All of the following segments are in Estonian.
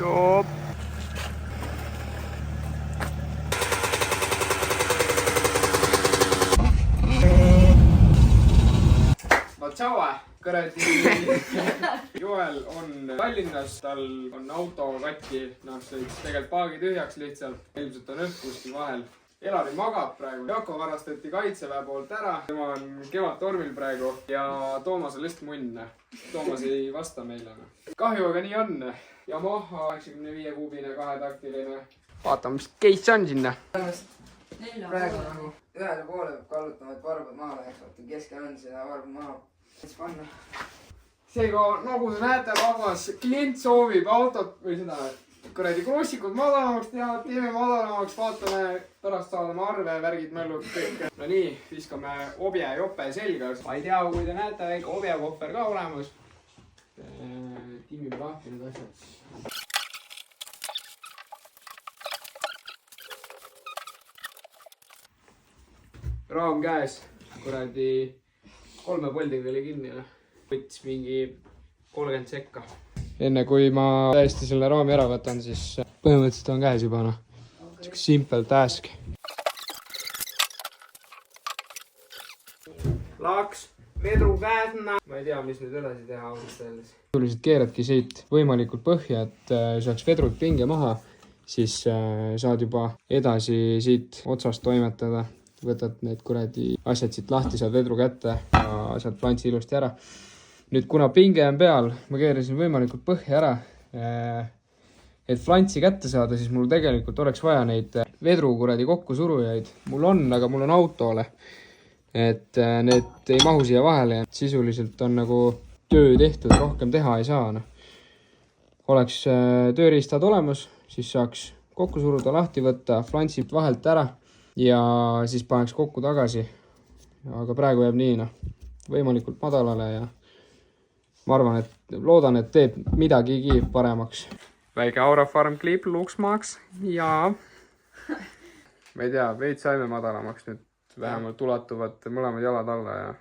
Joo. No tšau, kuradi. Joel on Tallinnas, tal on auto katki, noh sõitis tegelikult paagi tühjaks lihtsalt. Ilmselt on õhk kuskil vahel. Elari magab praegu. Jako varastati kaitseväe poolt ära. Tema on kevadtormil praegu ja Toomas on lihtsalt munn. Toomas ei vasta meile. Kahju, aga nii on. Yamaha 85 kuubine kahetaktiline. Vaatame, mis case on sinna. Praegu nagu ühele poole peab kallutama, et varbad maha läheks. Vaata keskel on seda varba maha. Panna. Seega, nagu te näete, rahvas, klient soovib autot või seda kuradi kruusikud madalamaks teha, teeme madalamaks, vaatame, pärast saadame arve, värgid, möllud, kõik. No nii, viskame obje jope selga. Ma ei tea, kui te näete, väike obje kohver ka olemas. Tiimime lahti need asjad. Raam käes, kuradi 3 poldiga oli kinni. Võttis mingi 30 sekka. Enne kui ma täiesti selle raami ära võtan, siis põhimõtteliselt on käes juba. Siuke simple task. Laks, vedru käesna. Ma ei tea, mis nüüd edasi teha ausalt öeldes. Tuliselt keeradki siit võimalikult põhja, et saaks vedrud pinge maha. Siis saad juba edasi siit otsast toimetada. Võtad need kuradi asjad siit lahti, saad vedru kätte ja saad plantsi ilusti ära. Nüüd, kuna pinge on peal, ma keerasin võimalikult põhja ära. Et plantsi kätte saada, siis mul tegelikult oleks vaja neid vedru kuradi kokkusurujaid. Mul on, aga mul on autole. Et need ei mahu siia vahele. Sisuliselt on nagu töö tehtud, rohkem teha ei saa. Oleks tööriistad olemas, siis saaks kokku suruda, lahti võtta, plantsid vahelt ära. Ja siis paneks kokku tagasi. Aga praegu jääb nii, võimalikult madalale ja ma arvan, et loodan, et teeb midagigi paremaks. Väike Aurafarm kliip luksmaks ja ma ei tea, veid saime madalamaks nüüd. Vähemalt ulatuvad mõlemad jalad alla ja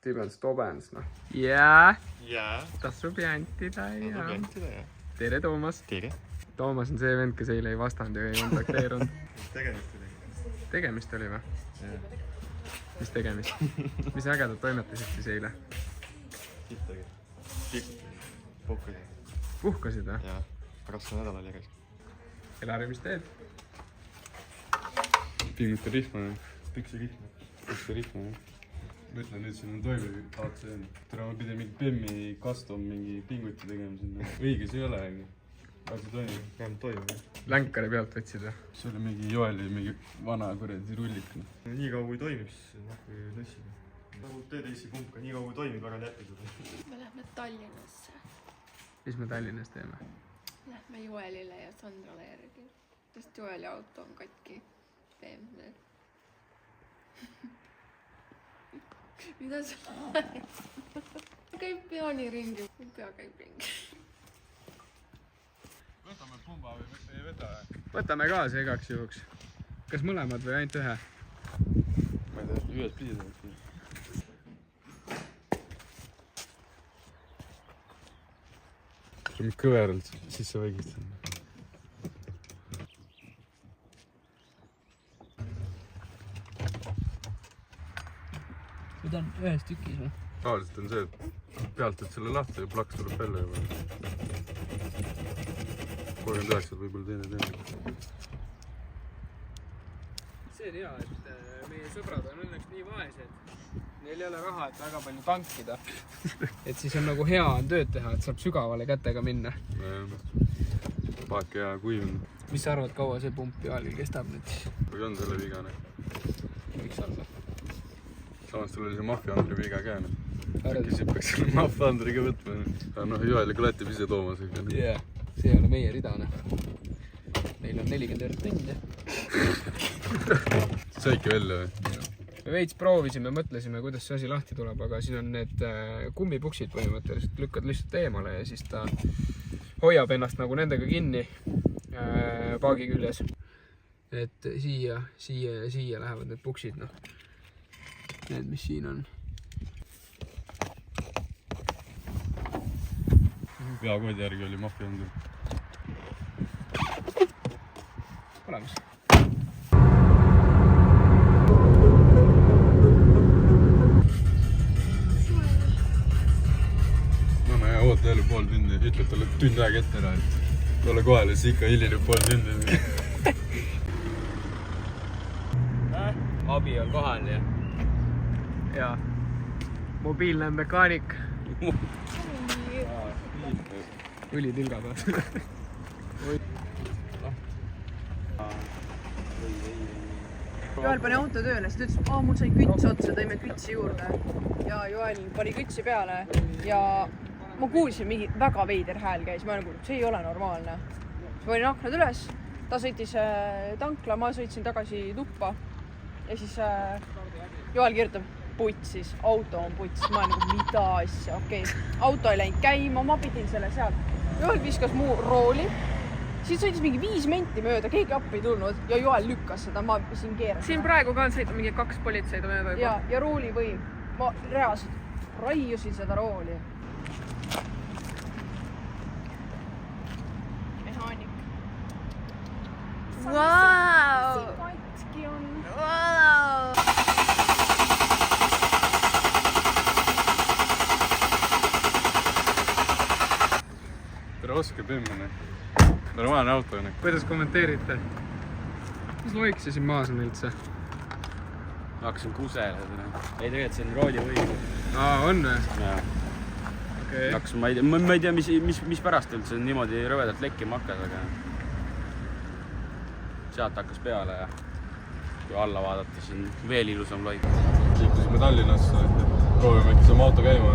tibens tobens. Ja, tasub jantida ja. Tere, Toomas. Tere. Toomas on see vend, kes eile ei vastanud ja ei kontakteerunud. Tegemist oli või? Mis tegemist? Mis ägedad toimetasid siis eile? Sittagi. Puhkasid. Puhkasid või? Jaa, rasva nädalal järjest. Elari, mis teed? Pinguta rihma. Piksi rihma. Ma ütlen, nüüd siin on toive ACN. Tere, ma pidin mingi BEM-i custom mingi pinguti tegema sinna. Õiges ei ole, aga asi toimib. Vähem toimib. Länkari pealt võtsid või? See oli mingi Joeli mingi vana kuradi rullik. Nii kaua kui toimib, siis nõssid. Nagu T-teisi pumka, nii kaua kui toimib, väga läpid. Me lähme Tallinnasse. Mis me Tallinnas teeme? Lähme Joelile ja Sandrale järgi. Sest Joeli auto on katki. BMW. Mida sa räägid? Käib peani ringi. Pea käib ringi. Võtame pumba või ei võta? Võtame kaasa igaks juhuks. Kas mõlemad või ainult ühe? Ma ei tea, ühes pidi tõesti. See on kõveralt sisse võigistanud. Või ta on ühes tükis või? Tavaliselt on see, et pealt et selle lahti ja plaks tuleb välja juba. 39 võib-olla teine. See on hea, et meie sõbrad on õnneks nii vaesed. Neil ei ole raha, et väga palju tankida. Et siis on nagu hea on tööd teha, et saab sügavale kätega minna. Paak hea kuivn. Mis sa arvad, kaua see pump Joalil kestab nüüd? Või on selle vigane? Miks olla? Samas sul oli see maffiandri viga ka. Äkki siit peaks selle maffiandriga võtma. Aga Joeli klatib ise Toomasega. Jaa, see ei ole meie ridane. Neil on 40 eurot tund. Saiki välja või? Me veits proovisime, mõtlesime, kuidas see asi lahti tuleb, aga siin on need kummipuksid põhimõtteliselt. Lükkad lihtsalt eemale ja siis ta hoiab ennast nagu nendega kinni paagi küljes. Et siia ja siia lähevad need puksid. Need, mis siin on. Peakoodi järgi oli maffiandur. olemas. Mõne oota jälle pool tundi, ütled talle tund aega ette ära, et tule kohale, siis ikka hilineb pool tundi. Abi on kohal ja mobiilne mekaanik. Õlitilgad. Joel pani auto tööle, siis ta ütles, mul sai küts otsa, tõime kütsi juurde. Ja Joel pani kütsi peale ja ma kuulsin mingi väga veider hääl käis. Ma nagu, see ei ole normaalne. Ma panin aknad üles, ta sõitis tankla, ma sõitsin tagasi tuppa. Ja siis Joel kirjutab, putsis, auto on putsis. Ma olen nagu, mida asja, okei. Auto ei läinud käima, ma pidin selle sealt. Joel viskas mu rooli. Siis sõitis mingi 5 menti mööda, keegi appi ei tulnud ja Joel lükkas seda, ma siin keerasin. Siin praegu ka on sõitnud mingi 2 politseid mööda juba. Ja rooli võim. Ma reaalselt raiusin seda rooli. Mehaanik. Wow! Katki on. Wow! Tere oska tõmmine. Normaalne auto on. Kuidas kommenteerite? Mis loik see siin maas on üldse? Ma hakkasin kusele. Ei, tegelikult see on roodi või. On või? Jaa. Okay. Hakkasin, ma ei tea, mis pärast üldse niimoodi rõvedalt lekkima hakkas, aga sealt hakkas peale ja kui alla vaadata, siin veel ilusam loik. Liikusime Tallinnasse, proovime äkki saama auto käima,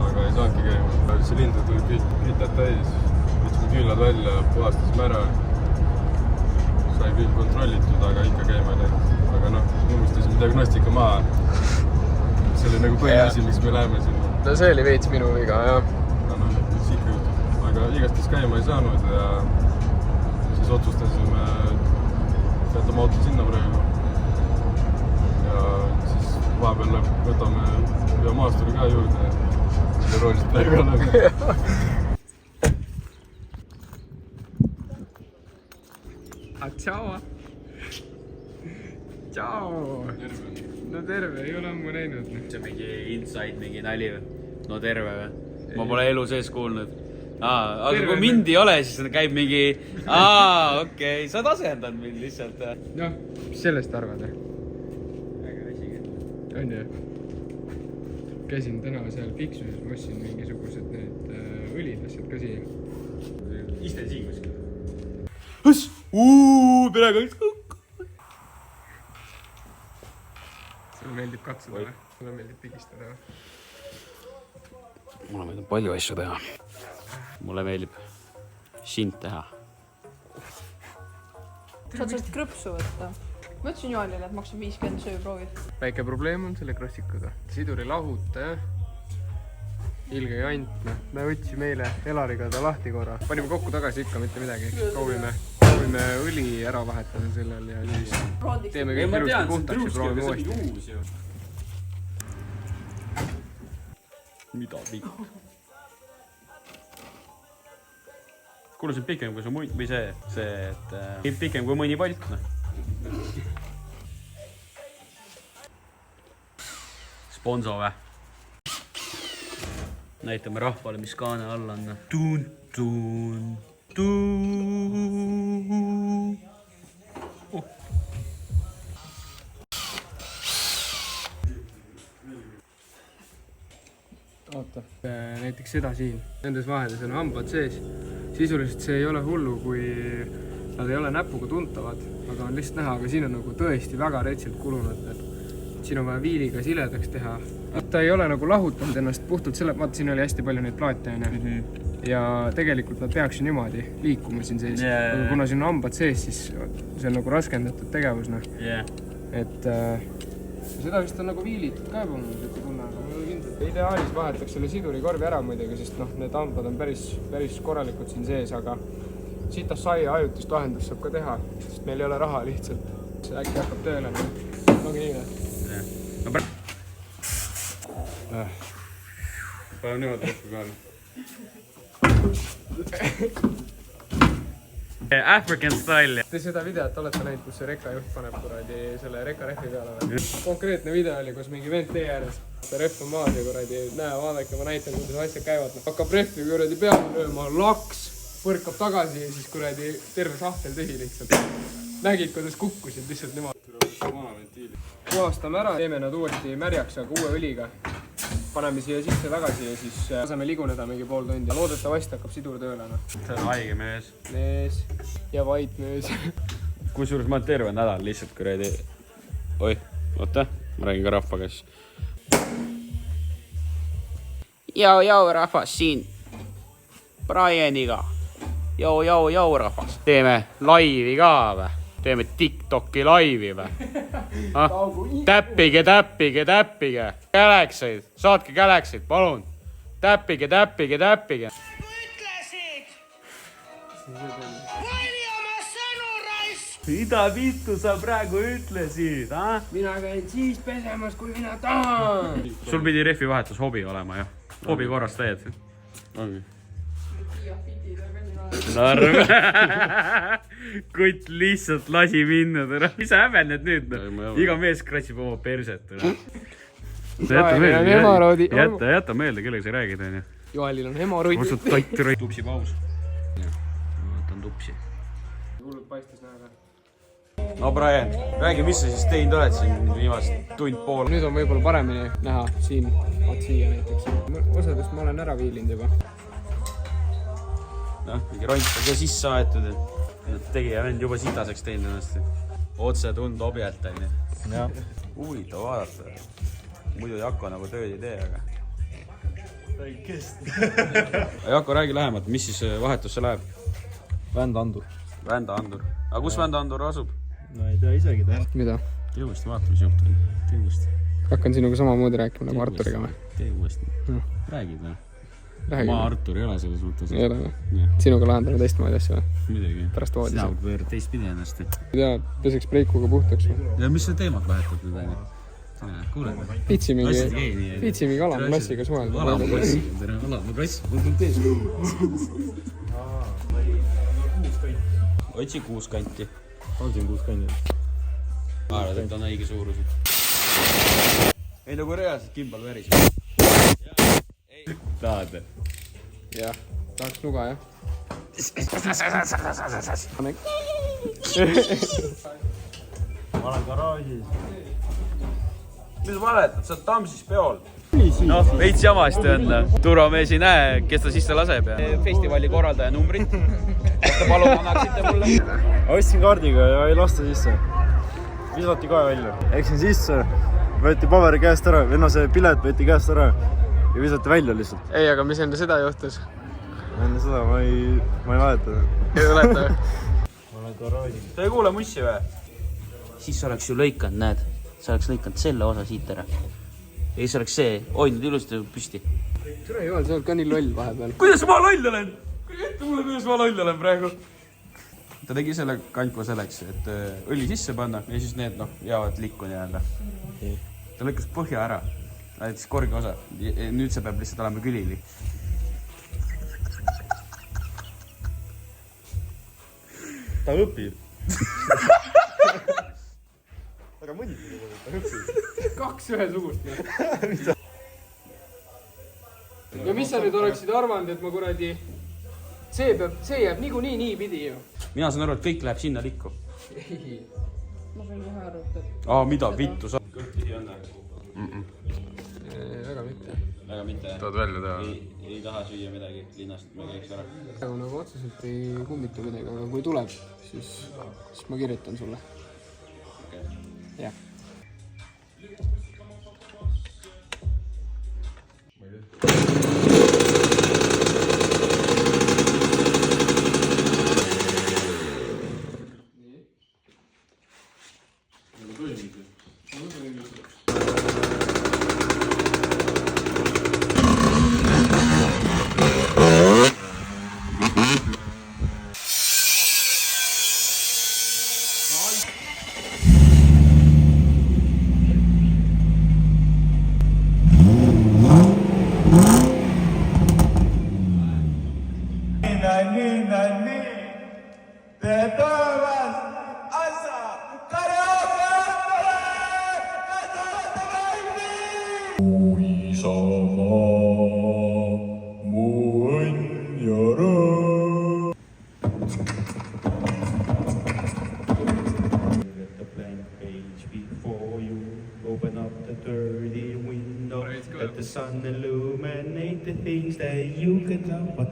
aga ei saanudki käima. Silindrid tuli kütet täis. Võtsime küünlad välja, puhastasime ära. Sai küll kontrollitud, aga ikka käima ei läinud. Aga unustasime diagnostika maha. See oli nagu põhiasi, miks me läheme sinna. No see oli veits minu viga, jah. Mis ikka juhtub. Aga igastahes käima ei saanud ja siis otsustasime jätame auto sinna praegu. Ja siis vahepeal võtame ühe maasturi ka juurde ja roolist praegu oleme. Tšau! Tšau! No terve, ei ole ammu näinud. See on mingi inside, mingi nali või? No terve või? Ma pole elu sees kuulnud. Aga Terve, kui mind ei ole, siis käib mingi... okei, sa oled asendanud mind lihtsalt. Noh, mis sellest arvad? Väga asigi. On ju? Käisin täna seal Fiksuses, ma ostsin mingisugused need õlid asjad ka siia. Isten siin kuskil. Perega üks kukk. Sulle meeldib katsuda või? Sulle meeldib pigistada või? Mulle meeldib palju asju teha. Mulle meeldib sind teha. Saad sealt krõpsu võtta. Ma ütlesin Joelile, et maksan 50 sööproovid. Väike probleem on selle krossikuga. Siduri lahuta, jah. Ilge jant, noh. Me võtsime eile Elariga ta lahti korra. Panime kokku tagasi ikka mitte midagi. Proovime õli ära vahetada sellel ja siis teeme kõik ilusti puhtaks ja proovime uuesti. Mida vitt? Kuule, see on pikem kui see mõni, või see, et pikem kui mõni palk, noh. Sponso või? Näitame rahvale, mis kaane all on. Tuun. Oota. Näiteks seda siin. Nendes vahedes on hambad sees. Sisuliselt see ei ole hullu, kui nad ei ole näpuga tuntavad, aga on lihtsalt näha, aga siin on nagu tõesti väga retsilt kulunud. Siin on vaja viiliga siledaks teha. Ta ei ole nagu lahutanud ennast puhtalt selle, vaata siin oli hästi palju neid plaate ja tegelikult nad peaks niimoodi liikuma siin sees. Aga kuna siin on hambad sees, siis see on nagu raskendatud tegevus. Et seda vist on nagu viilitud ka juba mul seda tunne, aga mul on kindlalt. Ideaalis vahetaks selle sidurikorvi ära muidugi, sest need hambad on päris korralikud siin sees, aga sitas sai ajutist vahendust saab ka teha, sest meil ei ole raha lihtsalt. See äkki hakkab tööle. Ongi nii või? Päev niimoodi lõppu ka. African style. Te seda videot olete näinud, kus see reka juht paneb kuradi selle reka rehvi peale või? Konkreetne video oli, kus mingi vend tee ääres. See rehv on maas ja kuradi, näe, vaadake, ma näitan, kuidas asjad käivad. Hakkab rehvi kuradi peale lööma, laks, põrkab tagasi ja siis kuradi terve sahtel tühi lihtsalt. Nägid, kuidas kukkusid lihtsalt nemad. Puhastame ära, teeme nad uuesti märjaks, aga uue õliga. Paneme siia sisse tagasi ja siis laseme liguneda mingi pool tundi. Loodetavasti hakkab sidur tööle. See on haige mees. Mees ja vait mees. Kusjuures ma olen terve nädal lihtsalt kuradi... Oi, oota, ma räägin ka rahva käes. Jau, rahvas siin. Brianiga. Jau, rahvas. Teeme laivi ka või? Teeme TikToki laivi või? Täppige. Galaxid, saatke Galaxid, palun. Täppige. Ütlesid! Vali oma sõnu, raisk! Mida vittu sa praegu ütlesid, ha? Mina käin siis pesemas, kui mina tahan. Sul pidi rehvi vahetus hobi olema, jah? Hobi korras teed. ongi. Narv. Kutt lihtsalt lasi minna. Mis sa häbened nüüd? Iga mees kratsib oma perset. Jäta meelde, kellega sa räägid. Joelil on hemoroid. Osud tattu rõi. Tupsi paus. Võtan tupsi. Hullud paistes näega. No Brian, räägi, mis sa siis teinud oled siin viimast tund pool? Nüüd on võib-olla paremini näha siin, vaat siia näiteks. Osadest ma olen ära viilinud juba. Noh, mingi ront on ka sisse aetud. Tegija vend juba sitaseks teinud ennast. Otse tund objelt, on ju. Huvitav vaadata. Muidu Jako nagu tööd ei tee, aga... Jako, räägi lähemalt, mis siis vahetusse läheb? Vändandur. Vändandur. Aga kus Vändandur asub? No ei tea isegi teha. Mida? Tee uuesti, vaata, mis juhtub. Tee uuesti. Hakkan sinuga samamoodi rääkima nagu Arturiga või? Tee uuesti. Räägid või? Ma Artur ei ole selles mõttes. Ei ole või? Sinuga lahendame teistmoodi asja või? Midagi. Pärast voodis. Sina võid teistpidi ennast. Ei tea, peseks preikuga puhtaks või? Ja mis see teemat vahetad nüüd? Kuuled või? Viitsi mingi alamklassiga suhelda. Alamklass? Otsi 6 kanti. Otsin 6 kanti. Arvad, et on õige suurus. Ei nagu reaalselt kimbal veriseb. Tahad? Jah, tahaks nuga, jah. Ma olen garaažis. Mis valetad, sa oled Tamsis peol. Noh, veits jamasti on. Turvamees ei näe, kes ta sisse laseb. Festivali korraldaja numbrit. Kas te palun annaksite mulle? Ostsin kaardiga ja ei lasta sisse. Visati kohe välja. Eksin sisse, võeti paberi käest ära, või no see pilet võeti käest ära ja visati välja lihtsalt. Ei, aga mis enne seda juhtus? Enne seda ma ei valeta. Ei valeta või? Ma olen garaažis. Te ei kuule mussi või? Siis oleks ju lõikanud, näed. Sa oleks lõikanud selle osa siit ära. Ja siis oleks see hoidnud ilusti püsti. Tere Joel, sa oled ka nii loll vahepeal. Kuidas ma loll olen? Ette mulle, kuidas ma loll olen praegu? Ta tegi selle kandva selleks, et õli sisse panna ja siis need jäävad likku nii-öelda. Ta lõikas põhja ära. Näiteks korgi osa. Nüüd see peab lihtsalt olema külili. Ta õpib. Aga mõnitada, ta õpib. 2 ühesugust. Ja mis sa nüüd oleksid arvanud, et ma kuradi... See jääb niikuinii nii pidi ju. Mina saan aru, et kõik läheb sinna likku. Ei. Ma sain kohe aru, et... Mida vittu sa... Kõhti on Väga mitte. Väga mitte. Tahad välja teha? Ei taha süüa midagi linnast, me käiks ära. Praegu nagu otseselt ei kummita midagi, aga kui tuleb, siis ma kirjutan sulle. Jah. The blank page before you. Open up the dirty window. Let the sun illuminate the things that you can love.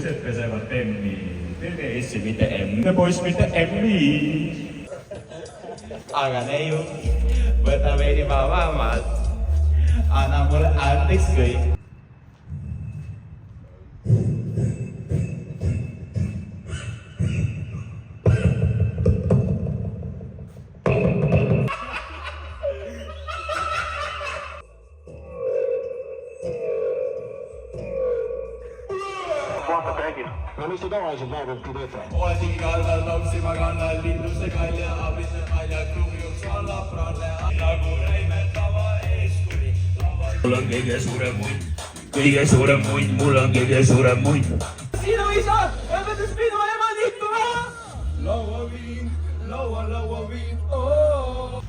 naised pesevad Bemmi, TDS-i, mitte M-i, poiss, mitte M-i. aga neiu, võta veidi vabamalt, anna mulle andeks kõik. no mis te tavaliselt vaadati teete? Osin kallal, lapsima kannal, linnuse kalja, abisse kalja, klubiuks vallab pralle, nagu Reimet tava eeskuri. Mul on kõige suurem munt, mul on kõige suurem munt. Sinu isa, õpetas minu ema nihtuma. Lauaviin, lauaviin, ooo.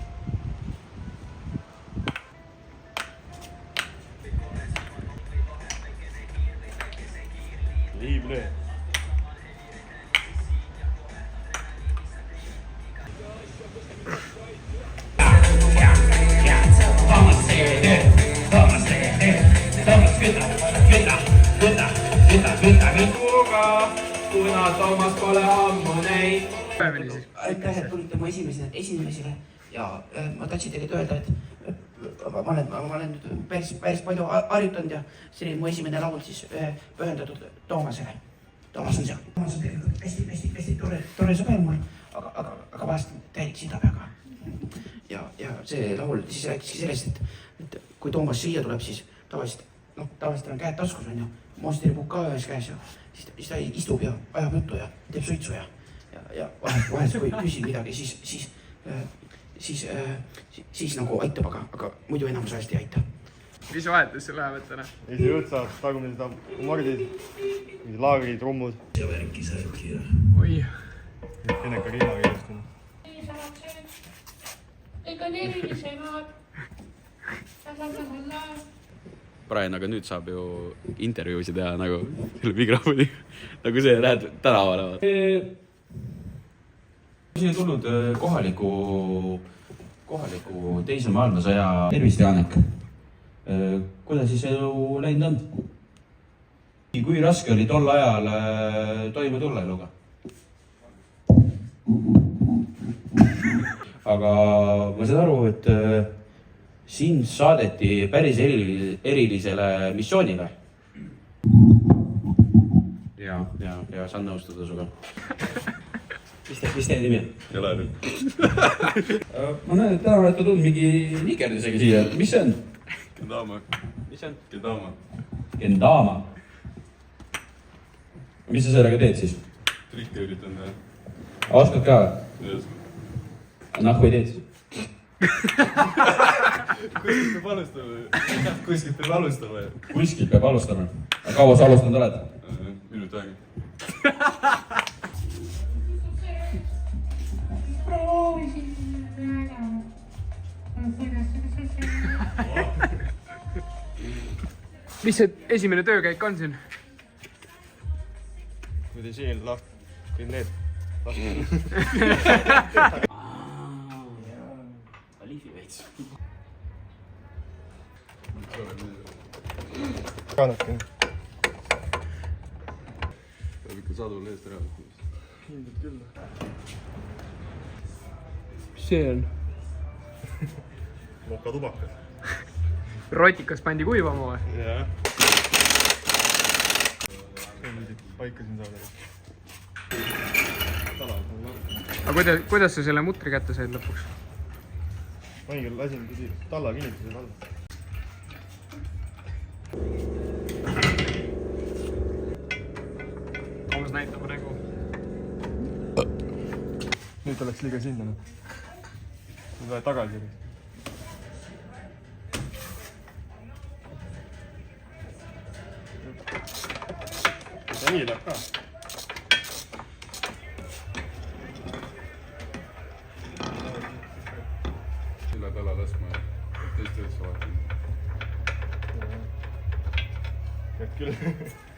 Liible. kuna Toomas pole ammu neid. aitäh, et tulite mu esinemisele ja ma tahtsin teile öelda, et ma olen nüüd päris palju harjutanud ja see oli mu esimene laul siis pühendatud Toomasele. Toomas on seal. Toomas on tegelikult hästi tore sõber mul, aga vahest täielik sidapäega. Ja see laul siis rääkiski sellest, et kui Toomas siia tuleb, siis tavaliselt on käed taskus on ju, monsteripukk ka ühes käes ja siis ta istub ja ajab juttu ja teeb suitsu ja vahest kui küsin midagi, siis nagu aitab, aga muidu enamus ajast ei aita. Mis vahetusse lähevad täna? Eesti Õtsad, tagumised mardid, laagrid, trummud. ja värki särki. Oi. Keneka Riina kirjastanud. Ega nerisemad. Brian, aga nüüd saab ju intervjuusid teha nagu selle mikrofoni, nagu see, lähed tänavale. Siin on tulnud kohaliku teise maailmasõja. Tervist, Jaanek. Kuidas siis elu läinud on? Kui raske oli tol ajal toime tulla eluga? Aga ma saan aru, et sind saadeti päris erilisele missioonile. Ja saan nõustuda suga. Mis teie nimi on? Ei ole nüüd. Ma näen, et täna olete tulnud mingi nikerdisega siia. Mis see on? Kendama. Mis see on? Kendama. Kendama. Mis sa sellega teed siis? Trikke üritan teha. Oskad ka? Yes. Nahku ei teed siis? Kuskilt peab alustama. Kuskilt peab alustama. Aga kaua sa alustanud oled? Minut aega. Mis see esimene töökäik on siin? Kui te siin kõik need Alifi veits. kannatki. Peab ikka sadul eest ära. Hindad küll. Mis see on? Mokatubakas. Rotikas pandi kuivama või? Jah. See on paika siin saada. Aga kuidas sa selle mutri kätte said lõpuks? Ma küll lasin talla kinnitusel alla. Toomas näitab nägu. Nüüd oleks liiga sinna. Nüüd vaja tagasi. ja nii läheb ka. Üle tala laskma ja teist üldse vaatama. Peab küll.